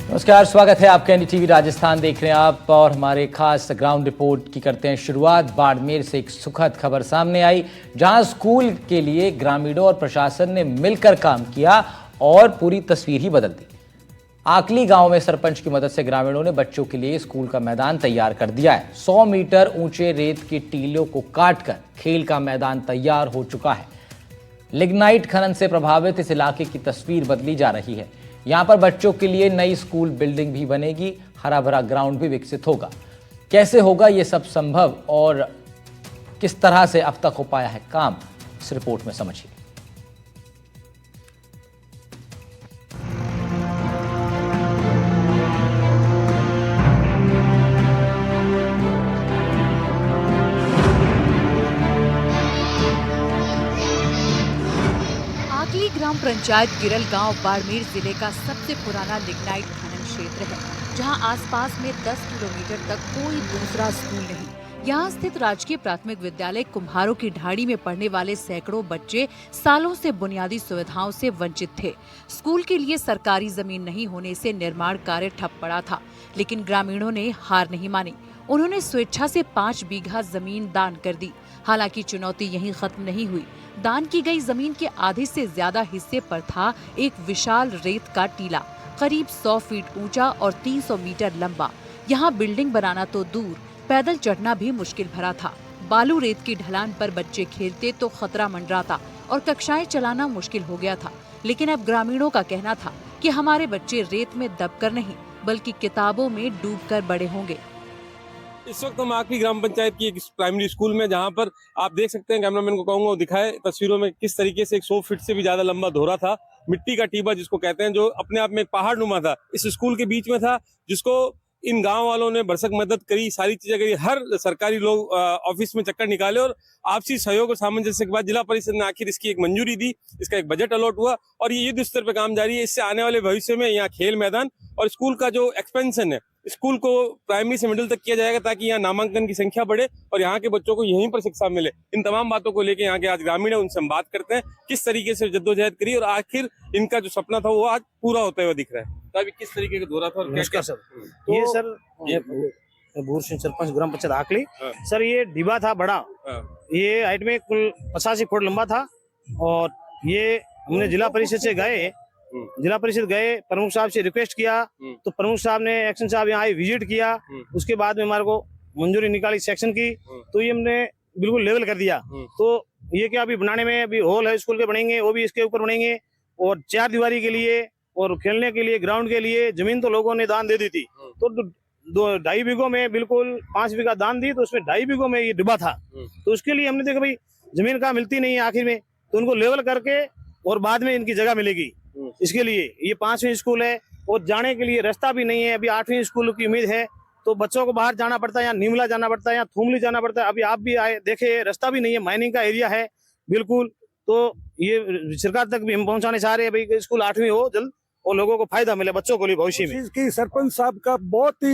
नमस्कार, स्वागत है आपका एनडीटीवी राजस्थान देख रहे हैं आप और हमारे खास ग्राउंड रिपोर्ट की करते हैं शुरुआत। बाड़मेर से एक सुखद खबर सामने आई, जहां स्कूल के लिए ग्रामीणों और प्रशासन ने मिलकर काम किया और पूरी तस्वीर ही बदल दी। आकली गांव में सरपंच की मदद से ग्रामीणों ने बच्चों के लिए स्कूल का मैदान तैयार कर दिया है। 100 मीटर ऊंचे रेत की टीलों को काटकर खेल का मैदान तैयार हो चुका है। लिग्नाइट खनन से प्रभावित इस इलाके की तस्वीर बदली जा रही है। यहां पर बच्चों के लिए नई स्कूल बिल्डिंग भी बनेगी, हरा भरा ग्राउंड भी विकसित होगा। कैसे होगा ये सब संभव और किस तरह से अब तक हो पाया है काम, इस रिपोर्ट में समझिए। आकली ग्राम पंचायत गिरल गांव बाड़मेर जिले का सबसे पुराना लिग्नाइट खनन क्षेत्र है, जहां आसपास में 10 किलोमीटर तक कोई दूसरा स्कूल नहीं। यहां स्थित राजकीय प्राथमिक विद्यालय कुम्हारों की ढाड़ी में पढ़ने वाले सैकड़ों बच्चे सालों से बुनियादी सुविधाओं से वंचित थे। स्कूल के लिए सरकारी जमीन नहीं होने से निर्माण कार्य ठप पड़ा था, लेकिन ग्रामीणों ने हार नहीं मानी। उन्होंने स्वेच्छा से 5 बीघा जमीन दान कर दी। हालांकि चुनौती यहीं खत्म नहीं हुई। दान की गई जमीन के आधे से ज्यादा हिस्से पर था एक विशाल रेत का टीला, करीब 100 फीट ऊंचा और 300 मीटर लंबा। यहाँ बिल्डिंग बनाना तो दूर, पैदल चढ़ना भी मुश्किल भरा था। बालू रेत की ढलान पर बच्चे खेलते तो खतरा मंडराता और कक्षाएं चलाना मुश्किल हो गया था। लेकिन अब ग्रामीणों का कहना था कि हमारे बच्चे रेत में दबकर नहीं, बल्कि किताबों में डूबकर बड़े होंगे। इस वक्त हम आकली ग्राम पंचायत की एक प्राइमरी स्कूल में, जहां पर आप देख सकते हैं, कैमरामैन को कहूंगा वो दिखाए तस्वीरों में किस तरीके से एक 100 फीट से भी ज्यादा लंबा दोहरा था, मिट्टी का टीबा जिसको कहते हैं, जो अपने आप में एक पहाड़ नुमा था, इस स्कूल के बीच में था, जिसको इन गांव वालों ने भरसक मदद करी, सारी चीजें करी, हर सरकारी लोग ऑफिस में चक्कर निकाले और आपसी सहयोग और सामंजस्य के बाद जिला परिषद ने आखिर इसकी एक मंजूरी दी, इसका एक बजट अलॉट हुआ और ये युद्ध स्तर पर काम जारी है। इससे आने वाले भविष्य में यहाँ खेल मैदान और स्कूल का जो एक्सपेंशन है, स्कूल को प्राइमरी से मिडिल तक किया जाएगा, ताकि यहाँ नामांकन की संख्या बढ़े और यहाँ के बच्चों को यहीं पर शिक्षा मिले। इन तमाम बातों को लेकर यहाँ के आज ग्रामीण है, उनसे हम बात करते हैं किस तरीके से जद्दोजहद करी और आखिर इनका जो सपना था वो आज पूरा होता हुआ दिख रहा है। तो अभी किस तरीके का दौरा था और क्या सर? तो ये सर भूर सिंह सरपंच ग्राम पंचायत आकली। सर ये डिब्बा था बड़ा, ये हाइट में कुल 85 फुट लंबा था और ये हमने जिला परिषद से गए, जिला परिषद गए, प्रमुख साहब से रिक्वेस्ट किया तो प्रमुख साहब ने, एक्शन साहब यहाँ आए, विजिट किया। उसके बाद में हमारे को मंजूरी निकाली सेक्शन की, तो ये हमने बिल्कुल लेवल कर दिया। तो ये क्या अभी बनाने में, अभी हॉल है स्कूल के बनेंगे, वो भी इसके ऊपर बनेंगे और 4 दीवारी के लिए और खेलने के लिए ग्राउंड के लिए जमीन तो लोगों ने दान दे दी थी। तो 2.5 बीघों में बिल्कुल 5 बीघा दान दी, तो उसमें 2.5 बीघों में ये डिब्बा था। तो उसके लिए हमने देखा भाई जमीन कहाँ मिलती नहीं है आखिर में, तो उनको लेवल करके और बाद में इनकी जगह मिलेगी। इसके लिए ये 5वीं स्कूल है और जाने के लिए रास्ता भी नहीं है। अभी 8वीं स्कूल की उम्मीद है, तो बच्चों को बाहर जाना पड़ता है, यहाँ नीमला जाना पड़ता है, यहाँ थूमली जाना पड़ता है। अभी आप भी आए देखे, रास्ता भी नहीं है, माइनिंग का एरिया है बिल्कुल। तो ये सरकार तक भी हम पहुंचाने चाह रहे हैं भाई स्कूल 8वीं हो जल्द और लोगों को फायदा मिले बच्चों को लिए भविष्य में। इसकी सरपंच साहब का बहुत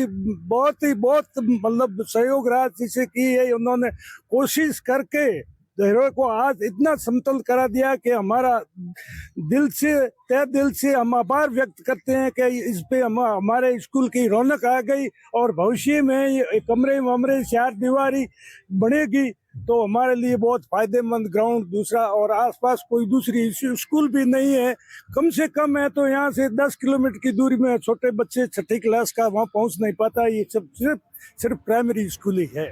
मतलब सहयोग रहा, जिसे की है उन्होंने कोशिश करके देहरों को आज इतना समतल करा दिया कि हमारा दिल से, तय दिल से हम आभार व्यक्त करते हैं कि इस पे हमारे स्कूल की रौनक आ गई और भविष्य में ये कमरे 4 दीवारी बनेगी तो हमारे लिए बहुत फायदेमंद ग्राउंड दूसरा, और आसपास कोई दूसरी स्कूल भी नहीं है, कम से कम है तो यहाँ से 10 किलोमीटर की दूरी में छोटे बच्चे 6ठी क्लास का वहाँ पहुँच नहीं पाता। ये सब सिर्फ प्राइमरी स्कूल ही है।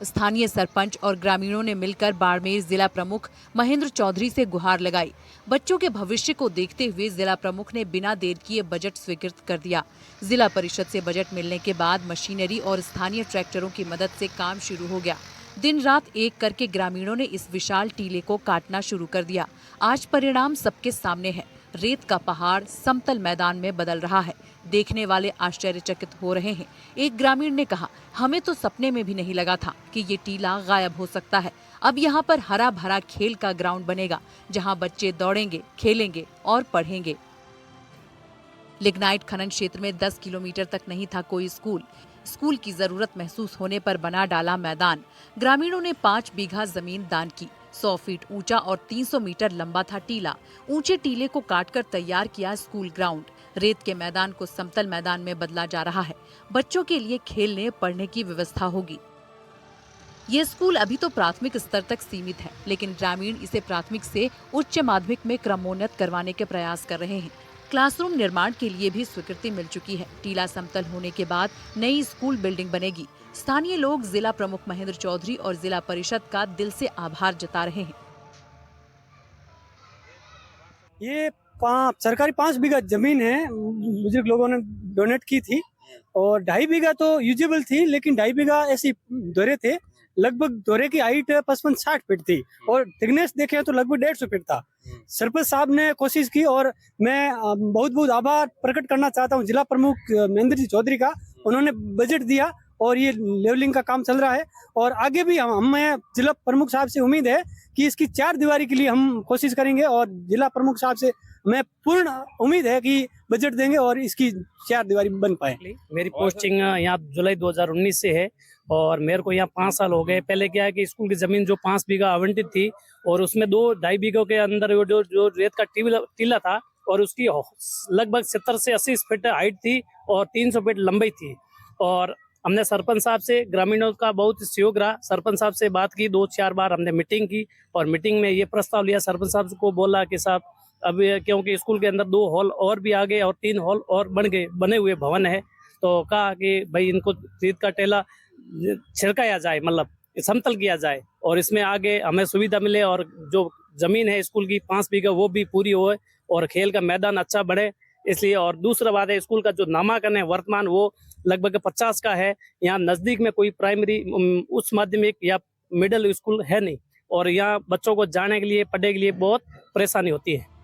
स्थानीय सरपंच और ग्रामीणों ने मिलकर बाड़मेर जिला प्रमुख महेंद्र चौधरी से गुहार लगाई। बच्चों के भविष्य को देखते हुए जिला प्रमुख ने बिना देर किए बजट स्वीकृत कर दिया। जिला परिषद से बजट मिलने के बाद मशीनरी और स्थानीय ट्रैक्टरों की मदद से काम शुरू हो गया। दिन रात एक करके ग्रामीणों ने इस विशाल टीले को काटना शुरू कर दिया। आज परिणाम सबके सामने है। रेत का पहाड़ समतल मैदान में बदल रहा है। देखने वाले आश्चर्यचकित हो रहे हैं। एक ग्रामीण ने कहा, हमें तो सपने में भी नहीं लगा था कि ये टीला गायब हो सकता है। अब यहाँ पर हरा भरा खेल का ग्राउंड बनेगा, जहाँ बच्चे दौड़ेंगे, खेलेंगे और पढ़ेंगे। लिग्नाइट खनन क्षेत्र में 10 किलोमीटर तक नहीं था कोई स्कूल। स्कूल की जरूरत महसूस होने पर बना डाला मैदान। ग्रामीणों ने 5 बीघा जमीन दान की। 100 फीट ऊंचा और 300 मीटर लंबा था टीला। ऊंचे टीले को काटकर तैयार किया स्कूल ग्राउंड। रेत के मैदान को समतल मैदान में बदला जा रहा है। बच्चों के लिए खेलने पढ़ने की व्यवस्था होगी। ये स्कूल अभी तो प्राथमिक स्तर तक सीमित है, लेकिन ग्रामीण इसे प्राथमिक से उच्च माध्यमिक में क्रमोन्नत करवाने के प्रयास कर रहे हैं। क्लासरूम निर्माण के लिए भी स्वीकृति मिल चुकी है। टीला समतल होने के बाद नई स्कूल बिल्डिंग बनेगी। स्थानीय लोग जिला प्रमुख महेंद्र चौधरी और जिला परिषद का दिल से आभार जता रहे हैं। ये सरकारी 5 बीघा जमीन है, बुजुर्ग लोगों ने डोनेट की थी और 2.5 बीघा तो यूजेबल थी, लेकिन 2.5 बीघा ऐसी दोहरे थे। लगभग दोहरे की हाइट 55-60 फीट थी और थिकनेस देखें तो लगभग 150 फीट था। सरपंच साहब ने कोशिश की और मैं बहुत बहुत आभार प्रकट करना चाहता हूँ जिला प्रमुख महेंद्र जी चौधरी का। उन्होंने बजट दिया और ये लेवलिंग का काम चल रहा है और आगे भी हमें जिला प्रमुख साहब से उम्मीद है कि इसकी 4 दीवारी के लिए हम कोशिश करेंगे और जिला प्रमुख साहब से मैं पूर्ण उम्मीद है कि बजट देंगे और इसकी 4 दीवारी बन पाए। मेरी पोस्टिंग यहाँ जुलाई 2019 से है और मेरे को यहाँ 5 साल हो गए। पहले क्या है कि स्कूल की जमीन जो 5 बीघा आवंटित थी और उसमें 2-2.5 बीघों के अंदर जो रेत का टीला था और उसकी लगभग 70 से 80 फीट हाइट थी और 300 फीट लंबाई थी। और हमने सरपंच साहब से ग्रामीणों का बहुत सहयोग रहा। सरपंच साहब से बात की, 2-4 बार हमने मीटिंग की और मीटिंग में ये प्रस्ताव लिया। सरपंच साहब को बोला कि साहब अब क्योंकि स्कूल के अंदर 2 हॉल और भी आ गए और 3 हॉल और बने हुए भवन है, तो कहा कि भाई इनको रेत का टेला छिड़काया जाए, मतलब समतल किया जाए और इसमें आगे हमें सुविधा मिले और जो जमीन है स्कूल की 5 बीघा वो भी पूरी हो और खेल का मैदान अच्छा बढ़े, इसलिए। और दूसरा बात है, स्कूल का जो नामांकन है वर्तमान वो लगभग 50 का है। यहाँ नजदीक में कोई प्राइमरी उच्च माध्यमिक या मिडिल स्कूल है नहीं और यहाँ बच्चों को जाने के लिए पढ़ने के लिए बहुत परेशानी होती है।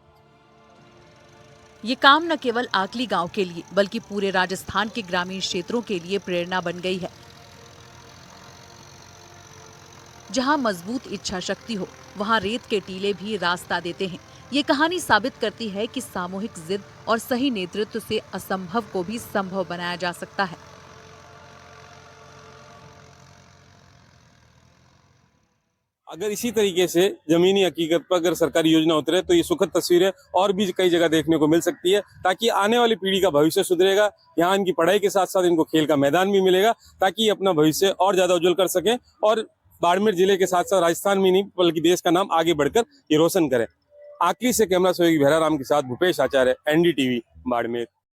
ये काम न केवल आकली गांव के लिए बल्कि पूरे राजस्थान के ग्रामीण क्षेत्रों के लिए प्रेरणा बन गई है। जहां मजबूत इच्छा शक्ति हो, वहां रेत के टीले भी रास्ता देते हैं। ये कहानी साबित करती है कि सामूहिक जिद और सही नेतृत्व से असंभव को भी संभव बनाया जा सकता है। अगर इसी तरीके से जमीनी हकीकत पर अगर सरकारी योजना उतरे तो ये सुखद तस्वीरें और भी कई जगह देखने को मिल सकती है, ताकि आने वाली पीढ़ी का भविष्य सुधरेगा। यहाँ इनकी पढ़ाई के साथ साथ इनको खेल का मैदान भी मिलेगा, ताकि अपना भविष्य और ज्यादा उज्जवल कर सकें और बाड़मेर जिले के साथ साथ राजस्थान में नहीं बल्कि देश का नाम आगे बढ़कर ये रोशन करें। आकली से कैमरा सहयोगी भैराराम के साथ भूपेश आचार्य, NDTV, बाड़मेर।